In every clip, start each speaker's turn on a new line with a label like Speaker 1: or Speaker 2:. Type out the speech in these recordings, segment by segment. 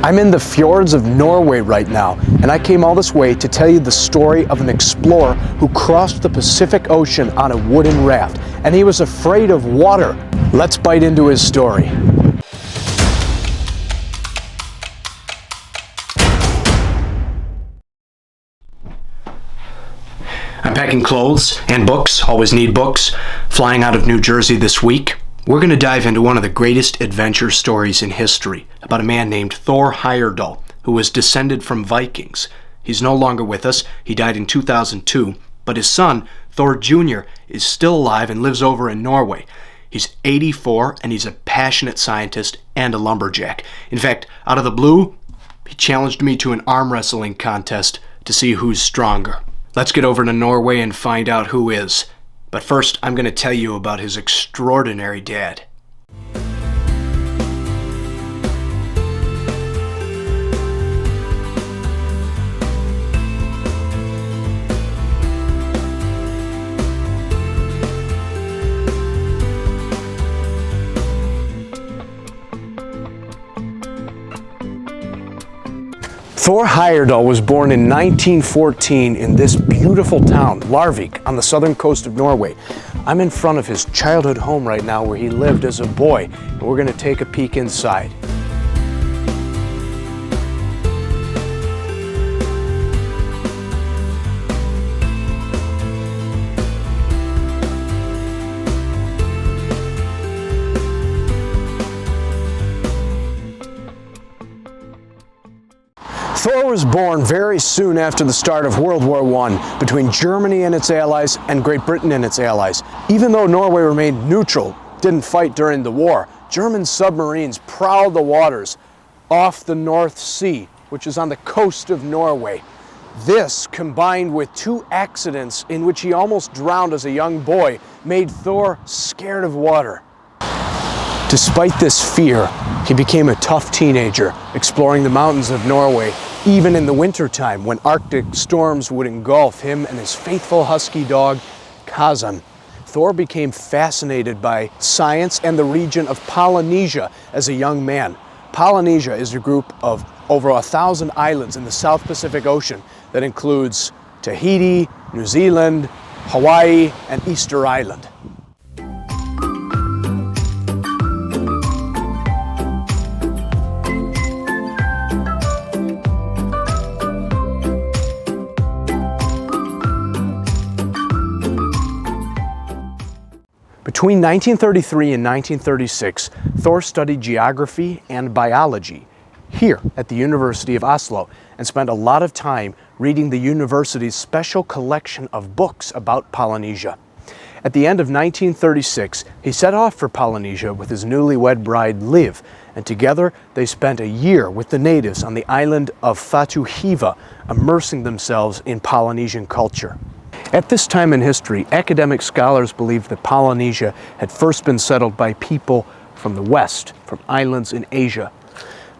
Speaker 1: I'm in the fjords of Norway right now, and I came all this way to tell you the story of an explorer who crossed the Pacific Ocean on a wooden raft, and he was afraid of water. Let's bite into his story. I'm packing clothes and books, always need books, flying out of New Jersey this week. We're going to dive into one of the greatest adventure stories in history about a man named Thor Heyerdahl, who was descended from Vikings. He's no longer with us. He died in 2002, but his son, Thor Jr, is still alive and lives over in Norway. He's 84 and he's a passionate scientist and a lumberjack. In fact, out of the blue, he challenged me to an arm wrestling contest to see who's stronger. Let's get over to Norway and find out who is. But first, I'm going to tell you about his extraordinary dad. Thor Heyerdahl was born in 1914 in this beautiful town, Larvik, on the southern coast of Norway. I'm in front of his childhood home right now where he lived as a boy, and we're going to take a peek inside. Thor was born very soon after the start of World War I between Germany and its allies and Great Britain and its allies. Even though Norway remained neutral, didn't fight during the war, German submarines prowled the waters off the North Sea, which is on the coast of Norway. This, combined with two accidents in which he almost drowned as a young boy, made Thor scared of water. Despite this fear, he became a tough teenager, exploring the mountains of Norway, even in the wintertime when Arctic storms would engulf him and his faithful husky dog, Kazan. Thor became fascinated by science and the region of Polynesia as a young man. Polynesia is a group of over 1,000 islands in the South Pacific Ocean that includes Tahiti, New Zealand, Hawaii, and Easter Island. Between 1933 and 1936, Thor studied geography and biology here at the University of Oslo and spent a lot of time reading the university's special collection of books about Polynesia. At the end of 1936, he set off for Polynesia with his newlywed bride Liv, and together they spent a year with the natives on the island of Fjord, immersing themselves in Polynesian culture. At this time in history, academic scholars believed that Polynesia had first been settled by people from the west, from islands in Asia.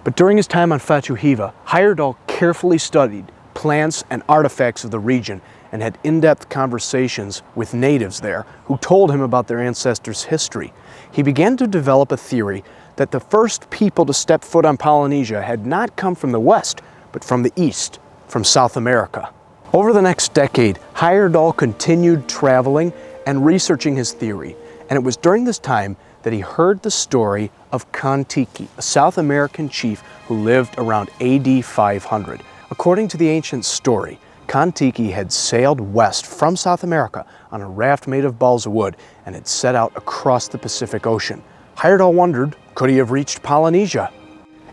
Speaker 1: But during his time on Fjord, Heyerdahl carefully studied plants and artifacts of the region and had in-depth conversations with natives there who told him about their ancestors' history. He began to develop a theory that the first people to step foot on Polynesia had not come from the west, but from the east, from South America. Over the next decade, Heyerdahl continued traveling and researching his theory, and it was during this time that he heard the story of Kon-Tiki, a South American chief who lived around AD 500. According to the ancient story, Kon-Tiki had sailed west from South America on a raft made of balsa wood and had set out across the Pacific Ocean. Heyerdahl wondered, could he have reached Polynesia?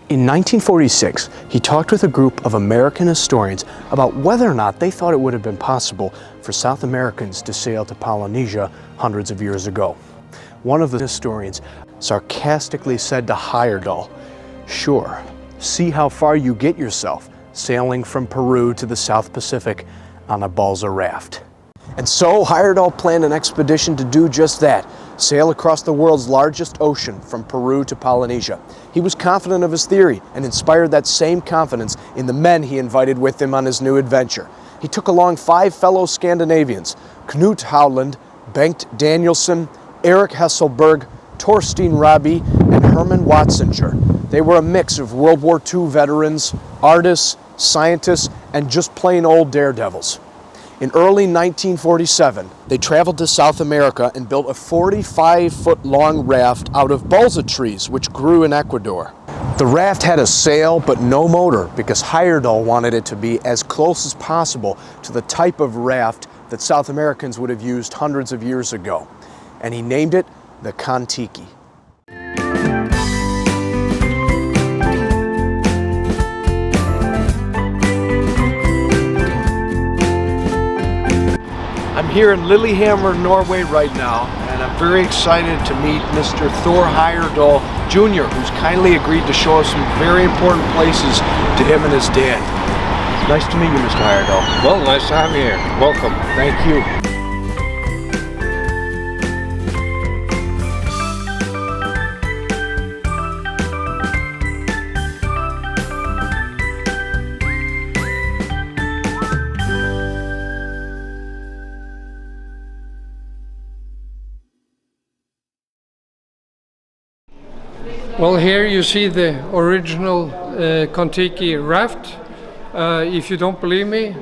Speaker 1: In 1946, he talked with a group of American historians about whether or not they thought it would have been possible for South Americans to sail to Polynesia hundreds of years ago. One of the historians sarcastically said to Heyerdahl, "Sure, see how far you get yourself sailing from Peru to the South Pacific on a balsa raft." And so Heyerdahl planned an expedition to do just that, sail across the world's largest ocean from Peru to Polynesia. He was confident of his theory and inspired that same confidence in the men he invited with him on his new adventure. He took along 5 fellow Scandinavians, Knut Howland, Bengt Danielsson, Eric Hesselberg, Torstein Rabi, and Herman Watzinger. They were a mix of World War II veterans, artists, scientists, and just plain old daredevils. In early 1947, they traveled to South America and built a 45-foot-long raft out of balsa trees, which grew in Ecuador. The raft had a sail but no motor because Heyerdahl wanted it to be as close as possible to the type of raft that South Americans would have used hundreds of years ago. And he named it the Kon-Tiki. I'm here in Lillehammer, Norway right now, and I'm very excited to meet Mr. Thor Heyerdahl Jr., who's kindly agreed to show us some very important places to him and his dad. Nice to meet you, Mr. Heyerdahl.
Speaker 2: Well, nice to have you here. Welcome.
Speaker 1: Thank you.
Speaker 2: Well, here you see the original Kon-Tiki raft. If you don't believe me,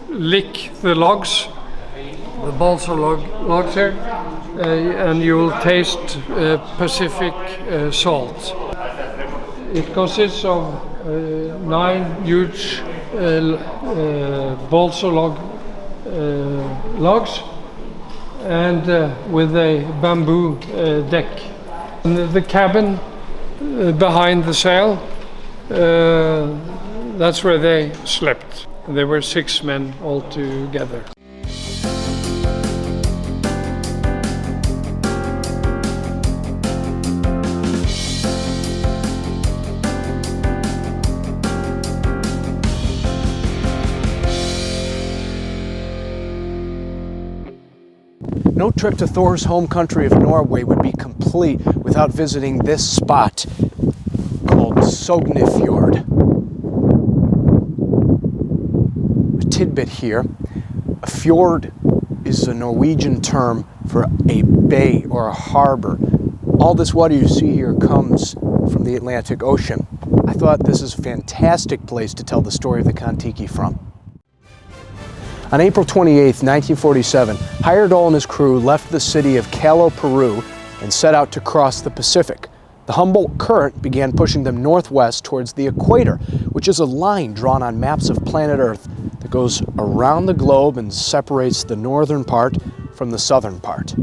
Speaker 2: lick the logs, the balsa logs here, and you will taste Pacific salt. It consists of 9 huge balsa logs and with a bamboo deck. And the cabin behind the sail, that's where they slept. There were 6 men all together.
Speaker 1: No trip to Thor's home country of Norway would be complete without visiting this spot called Fjord. A tidbit here, a fjord is a Norwegian term for a bay or a harbor. All this water you see here comes from the Atlantic Ocean. I thought this is a fantastic place to tell the story of the Kon-Tiki from. On April 28, 1947, Heyerdahl and his crew left the city of Callao, Peru, and set out to cross the Pacific. The Humboldt Current began pushing them northwest towards the equator, which is a line drawn on maps of planet Earth that goes around the globe and separates the northern part from the southern part.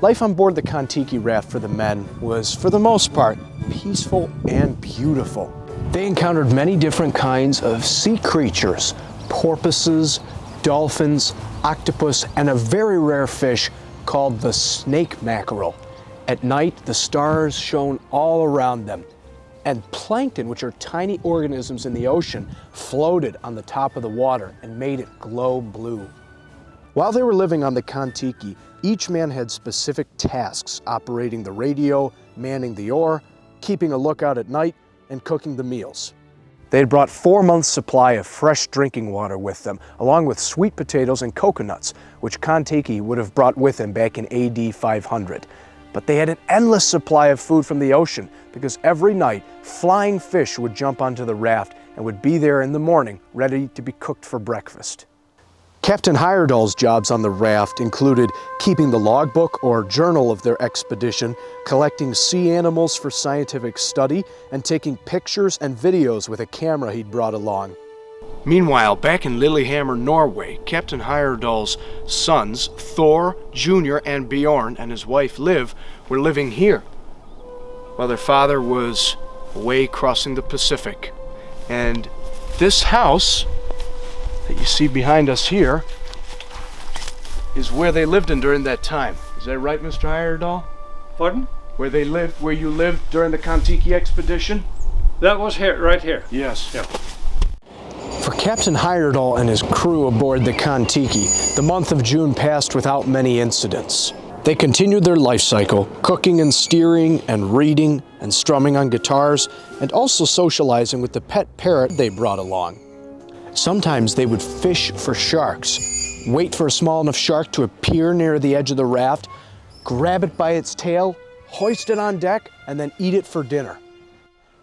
Speaker 1: Life on board the Kon-Tiki raft for the men was, for the most part, peaceful and beautiful. They encountered many different kinds of sea creatures, porpoises, dolphins, octopus, and a very rare fish called the snake mackerel. At night, the stars shone all around them, and plankton, which are tiny organisms in the ocean, floated on the top of the water and made it glow blue. While they were living on the Kon-Tiki, each man had specific tasks, operating the radio, manning the oar, keeping a lookout at night, and cooking the meals. They had brought 4 months' supply of fresh drinking water with them, along with sweet potatoes and coconuts, which Kon-Tiki would have brought with him back in AD 500. But they had an endless supply of food from the ocean, because every night, flying fish would jump onto the raft and would be there in the morning, ready to be cooked for breakfast. Captain Heyerdahl's jobs on the raft included keeping the logbook or journal of their expedition, collecting sea animals for scientific study, and taking pictures and videos with a camera he'd brought along. Meanwhile, back in Lillehammer, Norway, Captain Heyerdahl's sons, Thor Jr. and Bjorn, and his wife Liv, were living here, while their father was away crossing the Pacific. And this house that you see behind us here is where they lived in during that time. Is that right, Mr. Heyerdahl?
Speaker 2: Pardon?
Speaker 1: Where you lived during the Kon-Tiki expedition?
Speaker 2: That was here, right here.
Speaker 1: Yes.
Speaker 2: Yeah.
Speaker 1: For Captain Heyerdahl and his crew aboard the Kon-Tiki, the month of June passed without many incidents. They continued their life cycle, cooking and steering and reading and strumming on guitars, and also socializing with the pet parrot they brought along. Sometimes they would fish for sharks, wait for a small enough shark to appear near the edge of the raft, grab it by its tail, hoist it on deck, and then eat it for dinner.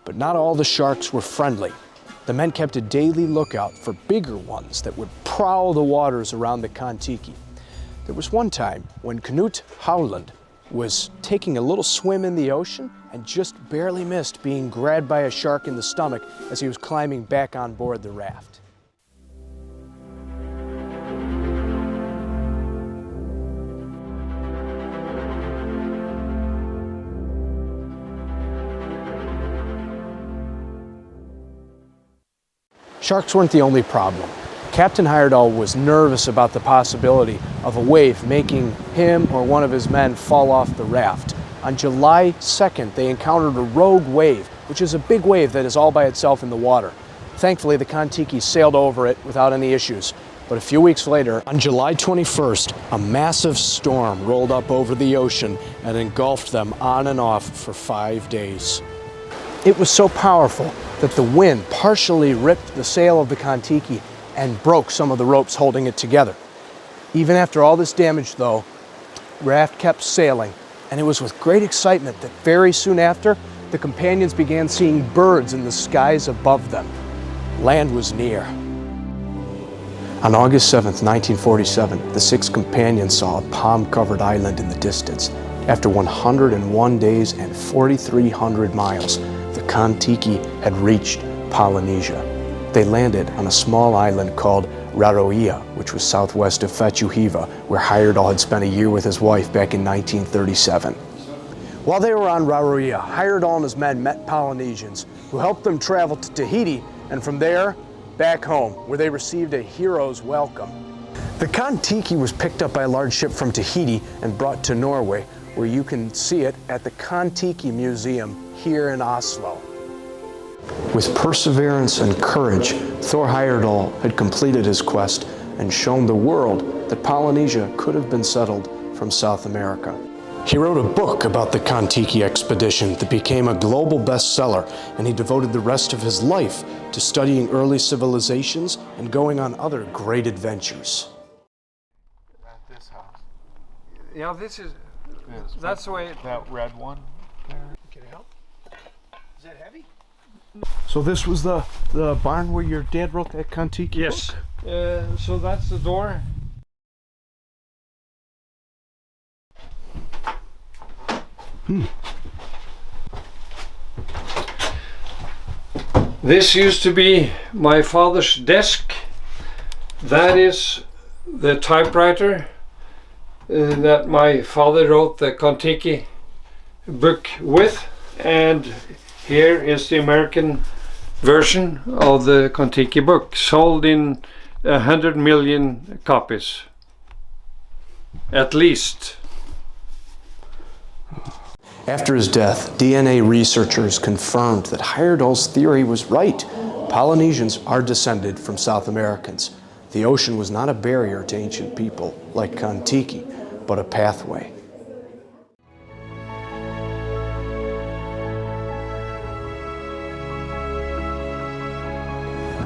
Speaker 1: But not all the sharks were friendly. The men kept a daily lookout for bigger ones that would prowl the waters around the Kon-Tiki. There was one time when Knut Howland was taking a little swim in the ocean and just barely missed being grabbed by a shark in the stomach as he was climbing back on board the raft. Sharks weren't the only problem. Captain Heyerdahl was nervous about the possibility of a wave making him or one of his men fall off the raft. On July 2nd, they encountered a rogue wave, which is a big wave that is all by itself in the water. Thankfully, the Kon-Tiki sailed over it without any issues. But a few weeks later, on July 21st, a massive storm rolled up over the ocean and engulfed them on and off for 5 days. It was so powerful that the wind partially ripped the sail of the Kon-Tiki and broke some of the ropes holding it together. Even after all this damage, though, the raft kept sailing, and it was with great excitement that very soon after, the companions began seeing birds in the skies above them. Land was near. On August 7th, 1947, the 6 companions saw a palm-covered island in the distance. After 101 days and 4,300 miles, the Kon-Tiki had reached Polynesia. They landed on a small island called Raroia, which was southwest of Fetjuhiva, where Heyerdahl had spent a year with his wife back in 1937. While they were on Raroia, Heyerdahl and his men met Polynesians who helped them travel to Tahiti, and from there, back home, where they received a hero's welcome. The Kon-Tiki was picked up by a large ship from Tahiti and brought to Norway, where you can see it at the Kon-Tiki Museum here in Oslo. With perseverance and courage, Thor Heyerdahl had completed his quest and shown the world that Polynesia could have been settled from South America. He wrote a book about the Kon-Tiki expedition that became a global bestseller, and he devoted the rest of his life to studying early civilizations and going on other great adventures.
Speaker 3: At this house.
Speaker 2: Yeah, this is,
Speaker 3: Yes,
Speaker 2: that's the way.
Speaker 3: That red one there.
Speaker 1: Can it help? Is that heavy? So this was the barn where your dad wrote that Kon-Tiki
Speaker 2: Yes.
Speaker 1: book?
Speaker 2: So that's the door. This used to be my father's desk. That is the typewriter that my father wrote the Kon-Tiki book with, and here is the American version of the Kon-Tiki book, sold in 100 million copies, at least.
Speaker 1: After his death, DNA researchers confirmed that Heyerdahl's theory was right. Polynesians are descended from South Americans. The ocean was not a barrier to ancient people like Kon-Tiki, but a pathway.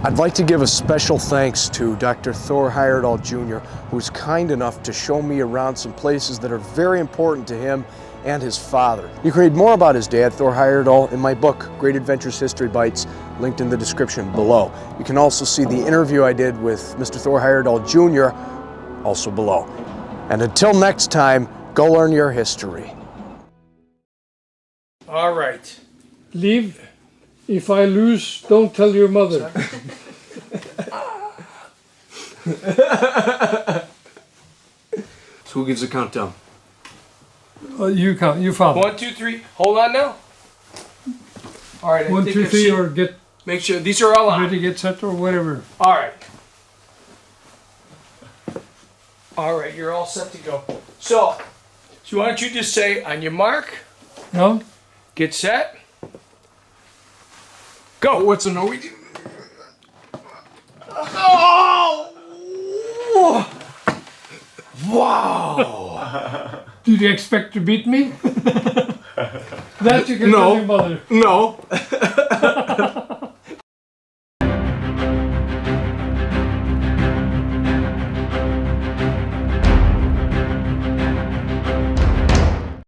Speaker 1: I'd like to give a special thanks to Dr. Thor Heyerdahl Jr., who was kind enough to show me around some places that are very important to him and his father. You can read more about his dad, Thor Heyerdahl, in my book, Great Adventures History Bites, linked in the description below. You can also see the interview I did with Mr. Thor Heyerdahl Jr., also below. And until next time, go learn your history.
Speaker 2: All right. Leave. If I lose, don't tell your mother.
Speaker 1: So who gives a countdown?
Speaker 2: You count. You follow.
Speaker 4: 1, 2, 3. Hold on now. All right.
Speaker 2: 1, 2, 3, or get
Speaker 4: Make sure these are all on.
Speaker 2: ready, get set, or whatever.
Speaker 4: All right. All right. You're all set to go. So why don't you just say on your mark,
Speaker 2: No?
Speaker 4: get set, go.
Speaker 1: What's a Norwegian?
Speaker 4: Oh!
Speaker 1: Wow!
Speaker 2: Did you expect to beat me? That you can tell your mother.
Speaker 1: No.